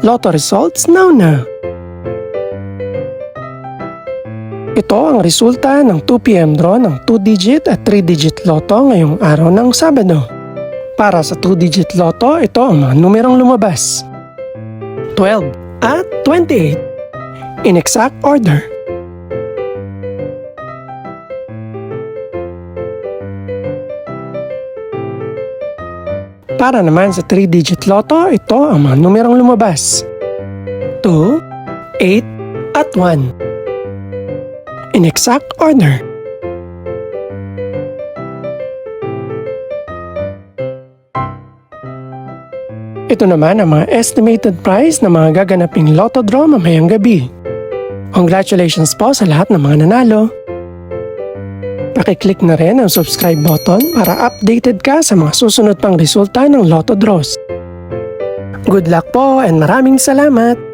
Lotto results now. Ito ang resulta ng 2 PM draw ng 2-digit at 3-digit lotto ngayong araw ng Sabado. Para sa 2-digit lotto, ito ang mga numerong lumabas: 12 at 28 in exact order. Para naman sa 3-digit lotto, ito ang mga numerong lumabas: 2, 8 at 1 in exact order. Ito naman ang mga estimated price ng mga gaganaping lotto draw mamayang gabi. Congratulations po sa lahat ng mga nanalo. Pakiclick na rin ang subscribe button para updated ka sa mga susunod pang resulta ng lotto draws. Good luck po and maraming salamat!